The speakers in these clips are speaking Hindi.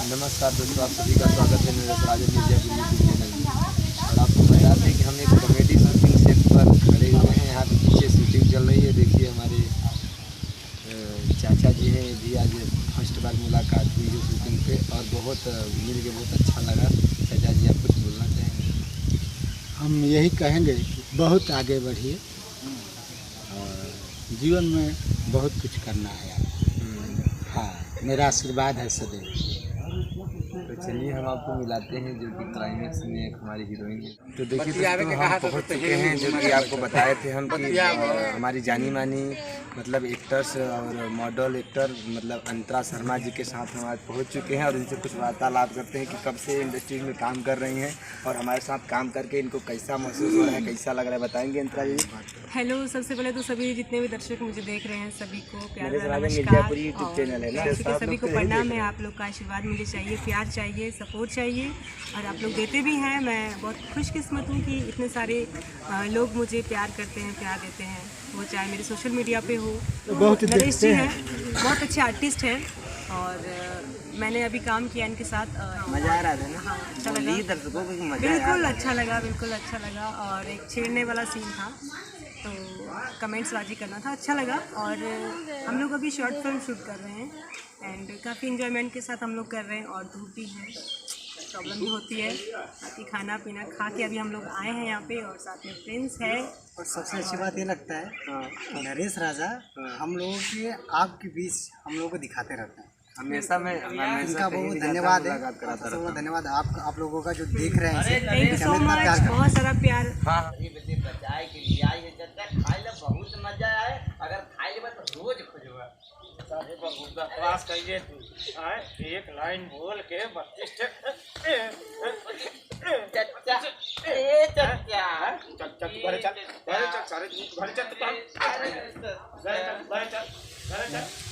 नमस्कार दोस्तों, आप सभी का स्वागत है नरेश राजा मिर्जापुर यूट्यूब चैनल में। और आपको बता दें कि हम एक कॉमेडी शूटिंग सेट पर खड़े हुए हैं। यहाँ पे पीछे शूटिंग चल रही है। देखिए हमारे चाचा जी हैं, भी आज फर्स्ट बार मुलाकात हुई है शूटिंग पे और बहुत मिल के बहुत अच्छा लगा। चाचा जी, आप कुछ बोलना चाहेंगे? हम यही कहेंगे कि बहुत आगे बढ़िए और जीवन में बहुत कुछ करना है। हाँ, मेरा आशीर्वाद है सदैव। तो चलिए हम आपको मिलाते हैं जो कि क्लाइमेक्स में एक हमारी हीरोइन है। तो देखिए दोस्तों, हम पहुंच चुके हैं जो कि आपको बताए थे हम कि हमारी जानी मानी मतलब एक्टर्स और मॉडल एक्टर मतलब अंतरा शर्मा जी के साथ हम आज पहुंच चुके हैं और इनसे कुछ वार्तालाप करते हैं कि कब से इंडस्ट्री में काम कर रही हैं और हमारे साथ काम करके इनको कैसा महसूस हो रहा है, कैसा लग रहा है, बताएंगे अंतरा जी। हेलो, सबसे पहले तो सभी जितने भी दर्शक मुझे देख रहे हैं सभी को प्यार नरेश भरा राजा नमस्कार। मिर्जापुर यूट्यूब चैनल है ना, सभी को प्रणाम है। आप लोग का आशीर्वाद मुझे चाहिए, प्यार चाहिए, सपोर्ट चाहिए और आप लोग देते भी हैं। मैं बहुत खुशकिस्मत हूँ कि इतने सारे लोग मुझे प्यार करते हैं, प्यार देते हैं। वो चाहे मेरे सोशल मीडिया पे हो। बहुत नरेश जी हैं, बहुत अच्छे आर्टिस्ट हैं और मैंने अभी काम किया इनके साथ। मजा आ रहा था ना? हाँ, अच्छा लगा, बिल्कुल अच्छा लगा, बिल्कुल अच्छा लगा। और एक छेड़ने वाला सीन था तो कमेंट्स बाजी करना था, अच्छा लगा। और हम लोग अभी शॉर्ट फिल्म शूट कर रहे हैं एंड काफ़ी इन्जॉयमेंट के साथ हम लोग कर रहे हैं और धूप भी है, प्रॉब्लम भी होती है। बाकी खाना पीना खा के अभी हम लोग आए हैं यहाँ पे और साथ में फ्रेंड्स है। और सबसे अच्छी बात ये लगता है नरेश राजा हम लोगों के आपके बीच हम लोगों को दिखाते रहते हैं हमेशा। मैं इनका बहुत धन्यवाद है, बहुत धन्यवाद आप लोगों का जो देख रहे हैं इसे। थैंक यू सो मच, बहुत सारा प्यार। हाँ, बहुत मजा आए। अगर खाई लेबा तो रोज खोजबा। सारे बबूदा क्लास कहिए तू आए एक लाइन बोल के 32 चच्चा ए चच्चा चल चल घरे चल सारे घरे चल तू घरे चल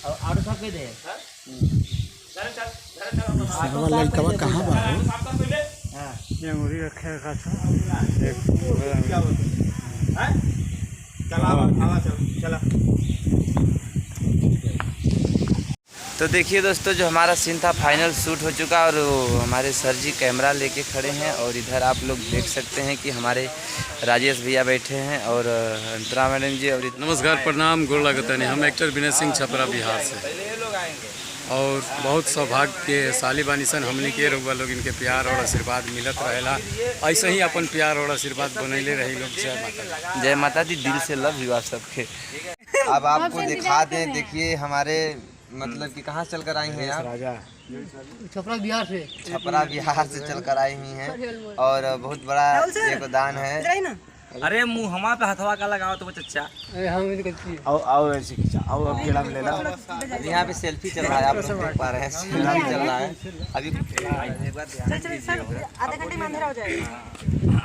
और सब दे घरे चल सरवा लड़कवा कहाँ बा? आपका पहले हां, ये मुरी रखे का था। हैं चल आवा चल तो देखिए दोस्तों, जो हमारा सीन था फाइनल शूट हो चुका और हमारे सर जी कैमरा लेके खड़े हैं और इधर आप लोग देख सकते हैं कि हमारे राजेश भैया बैठे हैं और अंतरा मैडम जी। और नमस्कार, प्रणाम, गोड़ लगतनी। हम एक्टर विनय सिंह छपरा बिहार से और बहुत सौभाग्य के साली बानिसन हमने के रउआ लोग इनके प्यार और आशीर्वाद मिलत रहेला। ऐसे ही अपन प्यार और आशीर्वाद बनैले रही लोग। जय माता दी। जय माता दी, दिल से लव यू आप सबके। अब आपको दिखा दें, देखिए हमारे मतलब कि कहाँ चल कर आई हैं आप? छपरा बिहार से। छपरा बिहार से चल कर आई हुई हैं और बहुत बड़ा योगदान है। अरे मुँह हमा पे हथवा का लगाओ तो चच्चा। आओ ऐसे खींचा, आओ अब केड़ा में लेना। यहाँ पे सेल्फी चल रहा है, आप लोग देख पा रहे हैं, सेल्फी चल रहा है अभी। आधे घंटे में अंधेरा हो जाएगा।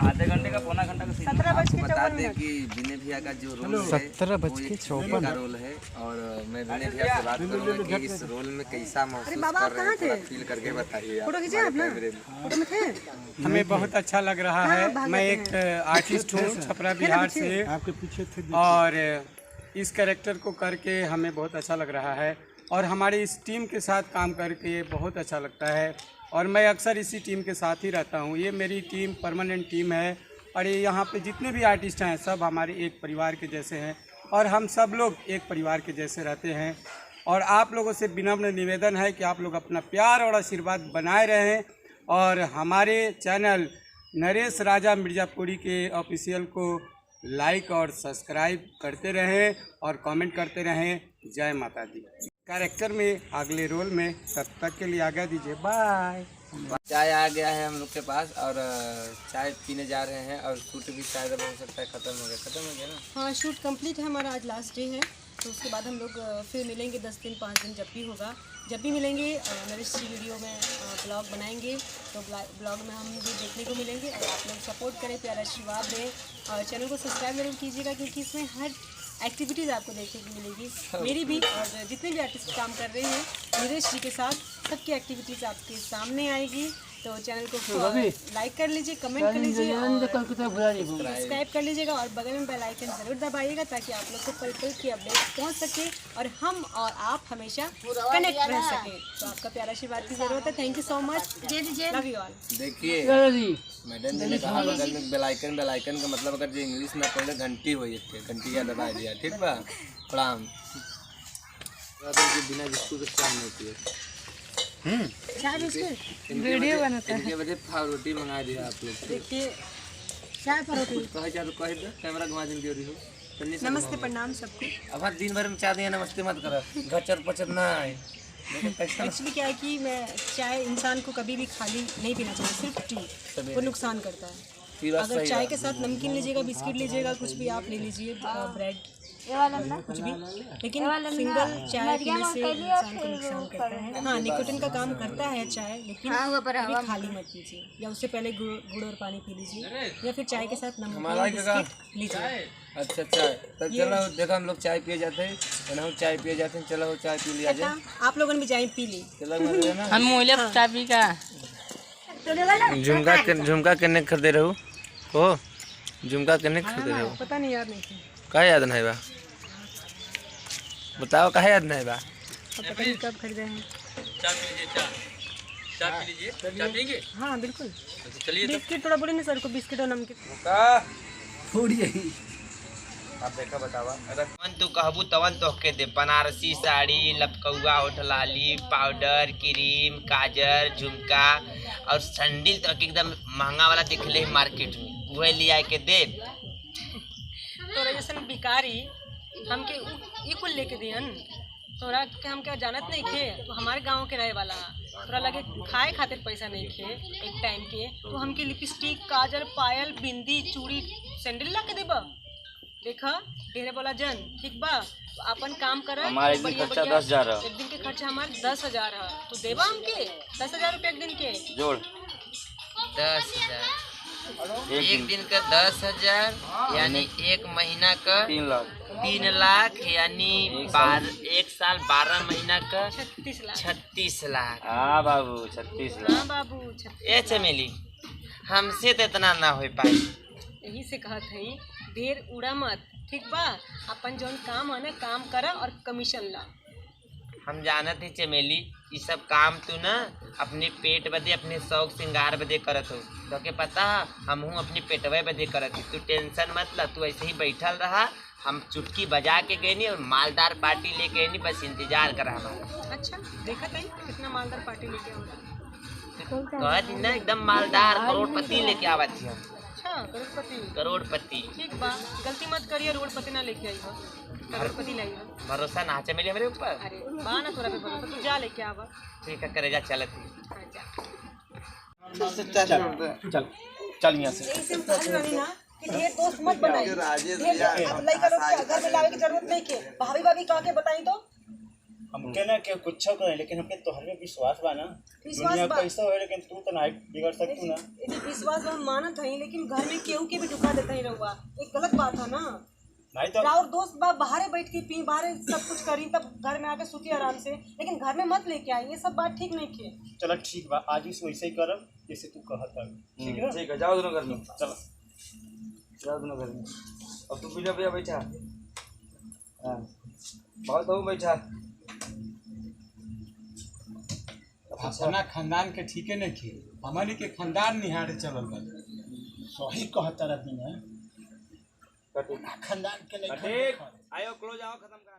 आधे घंटे का पौना घंटा का आपको बता दें कि विनय भैया का जो रोल है 17:54 का रोल है और मैं विनय भैया से बात करूँगा कि इस रोल में कैसा महसूस कर रहे हैं, थोड़ा फील करके बताइए आप। फोटो में थे। हमें बहुत अच्छा लग रहा है। मैं एक आर्टिस्ट हूँ छपरा बिहार से आपके पीछे थे। और इस कैरेक्टर को करके हमें बहुत अच्छा लग रहा है और हमारी इस टीम के साथ काम करके बहुत अच्छा लगता है और मैं अक्सर इसी टीम के साथ ही रहता हूँ। ये मेरी टीम परमानेंट टीम है और ये यहाँ पे जितने भी आर्टिस्ट हैं सब हमारे एक परिवार के जैसे हैं और हम सब लोग एक परिवार के जैसे रहते हैं। और आप लोगों से विनम्र निवेदन है कि आप लोग अपना प्यार और आशीर्वाद बनाए रहें और हमारे चैनल नरेश राजा मिर्जापुरी के ऑफिशियल को लाइक और सब्सक्राइब करते रहें और कमेंट करते रहें। जय माता दी। कैरेक्टर में अगले रोल में, तब तक के लिए आज्ञा दीजिए, बाय। चाय आ गया है हम लोग के पास और चाय पीने जा रहे हैं और शूट भी शायद अब हो सकता है ख़त्म हो गया ना? हाँ, शूट कंप्लीट है हमारा, आज लास्ट डे है। तो उसके बाद हम लोग फिर मिलेंगे 10 दिन 5 दिन जब भी मिलेंगे नरेश जी वीडियो में ब्लॉग बनाएंगे तो ब्लॉग में हम भी देखने को मिलेंगे और आप लोग सपोर्ट करें, प्यार आशीर्वाद दें और चैनल को सब्सक्राइब जरूर कीजिएगा क्योंकि इसमें हर एक्टिविटीज़ आपको देखने को मिलेगी, मेरी भी और जितने भी आर्टिस्ट काम कर रहे हैं नरेश जी के साथ, सबकी एक्टिविटीज़ आपके सामने आएगी। तो चैनल को लाइक कर लीजिए, कमेंट कर लीजिए और सब्सक्राइब कर लीजिएगा और बगल में बेल आइकन ज़रूर दबाइएगा ताकि आप लोग को पल पल की अपडेट पहुंच सके और हम और आप हमेशा कनेक्ट रह सकें। तो आपका प्यारा आशीर्वाद की ज़रूरत है। Thank you so much, love you all. देखिए मैडम जी ने कहा बगल में बेल आइकन का मतलब अगर जो इंग्लिश ना पढ़े घंटी हो घंटी या दबा दिया, ठीक बा। प्रणाम। बिना बिस्कुट के चाय नहीं पिए। चाय बिस्कुट वीडियो बनाता है। इनके वजह से रोटी मंगा दिया आप लोग। देखिए चाय पर रोटी कह दो कैमरा घुमा दिन हो। नमस्ते प्रणाम सबको। अब दिन भर में चाय दिया नमस्ते मत करो, गचर पचर ना आए। एक्चुअली क्या है कि मैं चाय इंसान को कभी भी खाली नहीं पीना चाहिए, सिर्फ टी, वो नुकसान करता है। अगर चाय के साथ नमकीन लीजिएगा, बिस्किट लीजिएगा, कुछ भी आप ले लीजिए, ब्रेड कुछ भी, लेकिन सिंगल चाय पीने से इंसान को नुकसान करता है। हाँ, निकोटिन का काम करता है चाय, लेकिन कभी खाली मत पीजिए, या उससे पहले गुड़ और पानी पी लीजिए या फिर चाय के साथ नमकीन बिस्किट लीजिए। अच्छा तब चलो देखो हम लोग चाय पिए जाते हैं, चाय पिए जाते हैं। चलो चाय पी लिया जाए। आप लोगों ने भी चाय पी ली। हम चाय पी का झुमका करने खरीदे रहो हो, झुमका करने खरीदे रहो। पता नहीं, याद नहीं थी। काहे याद नहीं बा? बताओ काहे याद नहीं बा? पता नहीं कब खरीदे हैं। चाय पी लीजिए, चाय पिएंगे? हाँ बिल्कुल। चलिए बिस्किट थोड़ा बोले ना सर को, बिस्किट और नमकीन। आप देखा बतावा। तवन तू कहबू तवन तोहके दे। बनारसी साड़ी, लपकौआ, होठलाली, पाउडर, क्रीम, काजर, झुमका और सैंडल तो एकदम महंगा वाला दिखले है मार्केट में, वह ले आके दे। तोरा जैसे भिखारी हमके ई कुल लेके दिहन, तोरा के हम क्या जानत नहीं खे? तो हमारे गांव के रहे वाला, तोरा लगे खाए खातिर पैसा नहीं खे एक टाइम के, तो हमके लिपस्टिक, काजल, पायल, बिंदी, चूड़ी, सैंडल ला के देबा। देखा ढेरे बोला जन, ठीक बा? तो अपन काम कर। हमारे दिन खर्चा 10,000 है। एक दिन के खर्चा हमारे 10,000 है, तो देबा हमके 10,000 रुपये एक दिन के। जोड़ 10,000 एक दिन का 10,000 यानी एक महीना का 3 लाख यानी 1 साल 12 महीना का 36 लाख। 36 लाख। हाँ बाबू 36 लाख। हाँ बाबू 36। ए चमेली हमसे तो इतना ना हो पाई। यही से कहत हई ढेर उड़ा मत, ठीक बा? अपन जौन काम है ना काम करा और कमीशन ला। हम जानत ही चमेली ये सब काम तू ना अपने पेट बदे, अपने शौक श्रृंगार बदे करत हो। तो के पता हम हूँ अपने पेटवे बदे करत ही। तू टेंशन मत ला, तू ऐसे ही बैठल रहा। हम चुटकी बजा के गए नी और मालदार पार्टी लेके गए नी, बस इंतजार करा हमारा। अच्छा देखा तई कितना मालदार पार्टी लेके आवता। कहत ना एकदम मालदार करोड़पति लेके आवत थी हम। अच्छा करोड़पति। ठीक बा, गलती मत करिए, करोड़पति ना लेके आई हो, करोड़पति लाई हो। भरोसा ना चमेली हमारे ऊपर? अरे बा ना तोरा पे भरोसा, तू जा लेके आवा। ठीक है करेजा चलत ही। चल यहाँ से। ऐसे खाली वाली ना कि ढेर दोस्त मत बनाई। ढेर अब लइका लोग के घर में लावे की जरूरत नहीं के। भाभी कह के बताई तो हमके ना के कुछ करें, लेकिन हमके तोहर में विश्वास बा ना। दुनिया कैसा हो, लेकिन तू तो नहीं बिगड़ सकती ना। ये विश्वास हम मानत हई, लेकिन घर में केहू के भी ढुका देता ही रहुआ, एक गलत बात है ना। नहीं तो और दोस्त बा बाहर बैठ के पी, बाहर सब कुछ करी, तब घर में आके सूती आराम से, लेकिन घर में मत लेके आई। ये सब बात ठीक नहीं खे। चलो ठीक बा, आज इस वैसे ही करब जैसे तू कहत है। ठीक है? ठीक है, जाओ दोनों घर में। चलो जाओ दोनों घर में। अब तू पीछे भैया बैठा। हाँ बहुत हो बैठा। अपना खानदान के ठीके नहीं थे, हमारे के खानदान निहारे चलल बा। सही कहता रही है, खानदान के नहीं। आयो क्लोज आओ खत्म कर।